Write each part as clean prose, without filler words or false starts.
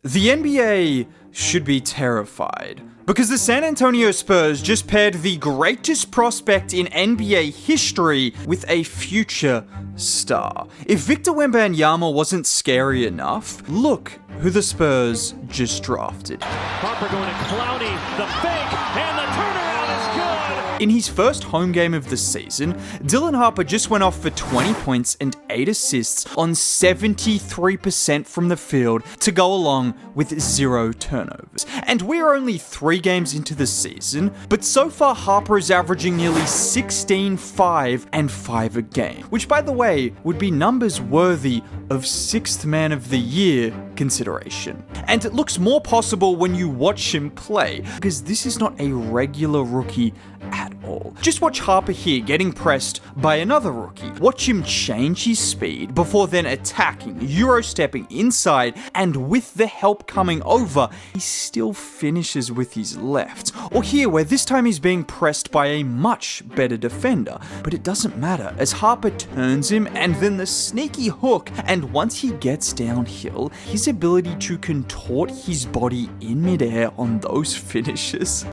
The NBA should be terrified because the San Antonio Spurs just paired the greatest prospect in NBA history with a future star. If Victor Wembanyama wasn't scary enough, look who the Spurs just drafted. Harper going to Clowney, the fake, and the turnaround is good! In his first home game of the season, Dylan Harper just went off for 20 points and 8 assists on 73% from the field to go along with 0 turnovers. And we're only 3 games into the season, but so far Harper is averaging nearly 16, 5, and 5 a game, which by the way would be numbers worthy of 6th Man of the Year consideration. And it looks more possible when you watch him play, because this is not a regular rookie at all. Just watch Harper here getting pressed by another rookie. Watch him change his speed before then attacking, Euro-stepping inside, and with the help coming over, he still finishes with his left. Or here, where this time he's being pressed by a much better defender. But it doesn't matter, as Harper turns him and then the sneaky hook, and once he gets downhill, his ability to contort his body in midair on those finishes,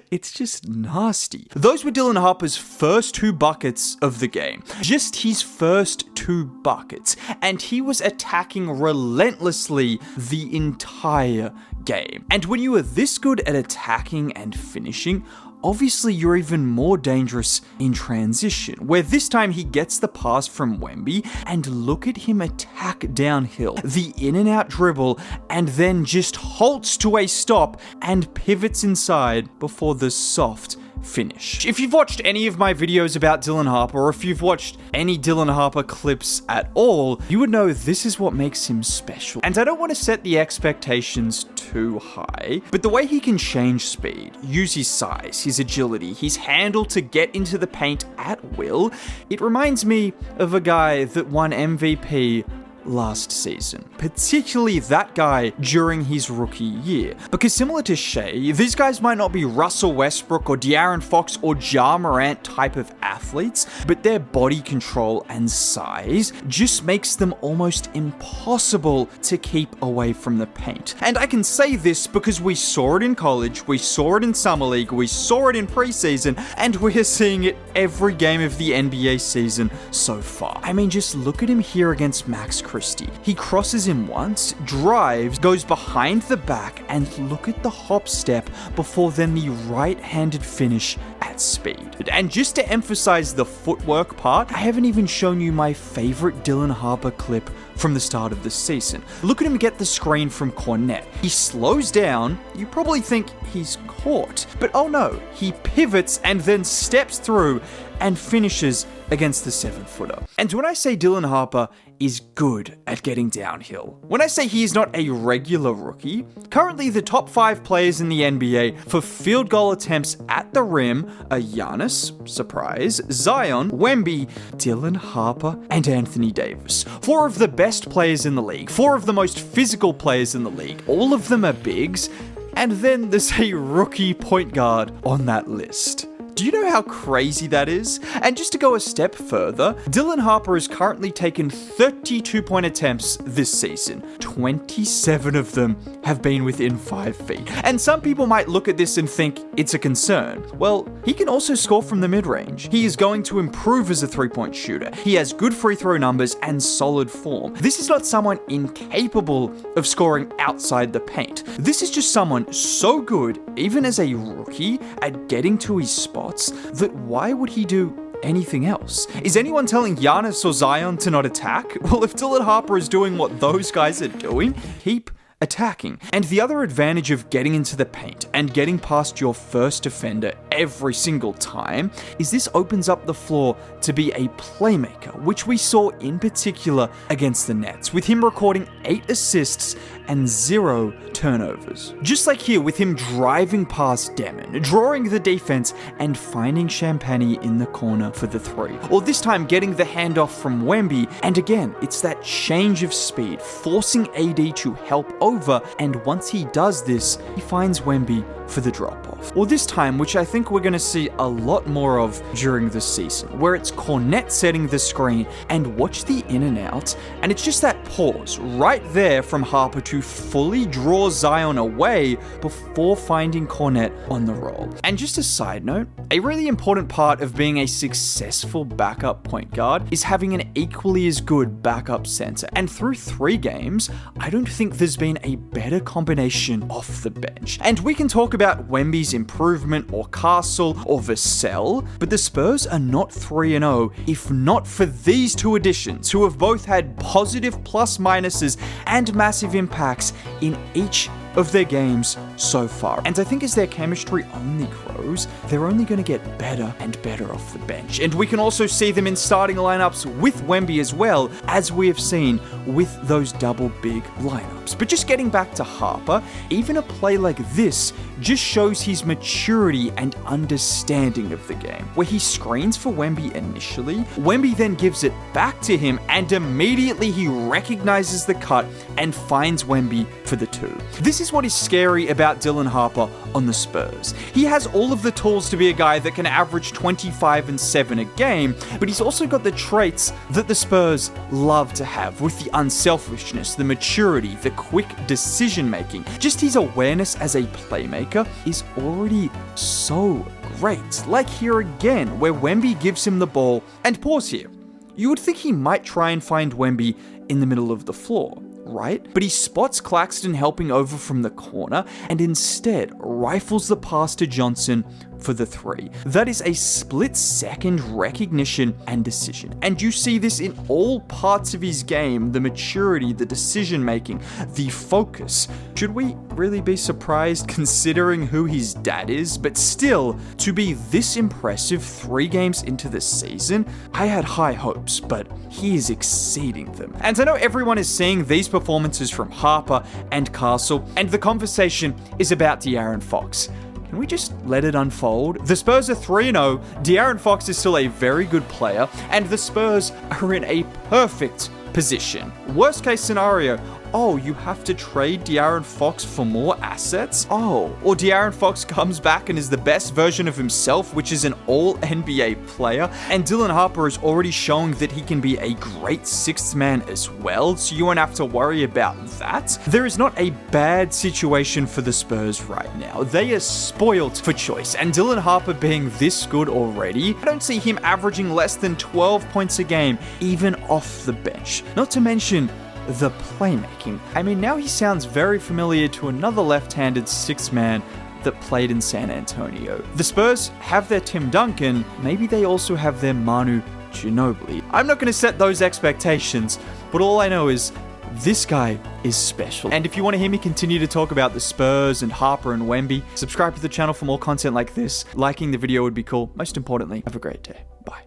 it's just nasty. Those were Dylan Harper's first 2 buckets of the game. Just his first 2 buckets. And he was attacking relentlessly the entire game. And when you are this good at attacking and finishing, obviously you're even more dangerous in transition, where this time he gets the pass from Wemby, and look at him attack downhill, the in and out dribble, and then just halts to a stop and pivots inside before the soft finish. If you've watched any of my videos about Dylan Harper, or if you've watched any Dylan Harper clips at all, you would know this is what makes him special. And I don't want to set the expectations too high, but the way he can change speed, use his size, his agility, his handle to get into the paint at will, it reminds me of a guy that won MVP last season, particularly that guy during his rookie year. Because similar to Shea, these guys might not be Russell Westbrook or De'Aaron Fox or Ja Morant type of athletes, but their body control and size just makes them almost impossible to keep away from the paint. And I can say this because we saw it in college, we saw it in Summer League, we saw it in preseason, and we're seeing it every game of the NBA season so far. I mean, just look at him here against Max Christie. He crosses him once, drives, goes behind the back, and look at the hop step before then the right-handed finish at speed. And just to emphasize the footwork part, I haven't even shown you my favorite Dylan Harper clip from the start of the season. Look at him get the screen from Cornette. He slows down, you probably think he's caught, but oh no, he pivots and then steps through and finishes against the 7-footer. And when I say Dylan Harper is good at getting downhill, when I say he is not a regular rookie, currently the top 5 players in the NBA for field goal attempts at the rim are Giannis, surprise, Zion, Wemby, Dylan Harper, and Anthony Davis. 4 of the best players in the league, 4 of the most physical players in the league. All of them are bigs, and then there's a rookie point guard on that list. Do you know how crazy that is? And just to go a step further, Dylan Harper has currently taken 32 point attempts this season. 27 of them have been within 5 feet. And some people might look at this and think it's a concern. Well, he can also score from the mid-range. He is going to improve as a 3-point shooter. He has good free throw numbers and solid form. This is not someone incapable of scoring outside the paint. This is just someone so good, even as a rookie, at getting to his spot, that why would he do anything else? Is anyone telling Giannis or Zion to not attack? Well, if Dylan Harper is doing what those guys are doing, keep attacking. And the other advantage of getting into the paint and getting past your first defender every single time is this opens up the floor to be a playmaker, which we saw in particular against the Nets, with him recording 8 assists and 0 turnovers. Just like here with him driving past Demon, drawing the defense, and finding Champagny in the corner for the 3. Or this time getting the handoff from Wemby, and again, it's that change of speed, forcing AD to help over, and once he does this, he finds Wemby for the drop-off. Or this time, which I think we're going to see a lot more of during the season, where it's Cornette setting the screen, and watch the in and out, and it's just that pause right there from Harper to to fully draw Zion away before finding Cornet on the roll. And just a side note, a really important part of being a successful backup point guard is having an equally as good backup center. And through 3 games, I don't think there's been a better combination off the bench. And we can talk about Wemby's improvement or Castle or Vassell, but the Spurs are not 3-0 if not for these 2 additions, who have both had positive plus minuses and massive impacts in each of their games so far. And I think as their chemistry only grows, they're only going to get better and better off the bench. And we can also see them in starting lineups with Wemby as well, as we have seen with those double big lineups. But just getting back to Harper, even a play like this just shows his maturity and understanding of the game, where he screens for Wemby initially, Wemby then gives it back to him, and immediately he recognizes the cut and finds Wemby for the 2. This is what is scary about Dylan Harper on the Spurs. He has all of the tools to be a guy that can average 25 and 7 a game, but he's also got the traits that the Spurs love to have, with the unselfishness, the maturity, the quick decision making. Just his awareness as a playmaker is already so great. Like here again, where Wemby gives him the ball, and pause here. You would think he might try and find Wemby in the middle of the floor, right? But he spots Claxton helping over from the corner and instead rifles the pass to Johnson for the 3. That is a split-second recognition and decision. And you see this in all parts of his game, the maturity, the decision-making, the focus. Should we really be surprised considering who his dad is? But still, to be this impressive 3 games into the season, I had high hopes, but he is exceeding them. And I know everyone is seeing these performances from Harper and Castle, and the conversation is about De'Aaron Fox. Can we just let it unfold? The Spurs are 3-0, De'Aaron Fox is still a very good player, and the Spurs are in a perfect position. Worst case scenario, oh, you have to trade De'Aaron Fox for more assets? Oh, or De'Aaron Fox comes back and is the best version of himself, which is an all-NBA player, and Dylan Harper is already showing that he can be a great 6th man as well, so you won't have to worry about that. There is not a bad situation for the Spurs right now. They are spoiled for choice, and Dylan Harper being this good already, I don't see him averaging less than 12 points a game, even off the bench. Not to mention the playmaking. I mean, now he sounds very familiar to another left-handed 6th man that played in San Antonio. The Spurs have their Tim Duncan, maybe they also have their Manu Ginobili. I'm not going to set those expectations, but all I know is this guy is special. And if you want to hear me continue to talk about the Spurs and Harper and Wemby, subscribe to the channel for more content like this. Liking the video would be cool. Most importantly, have a great day. Bye.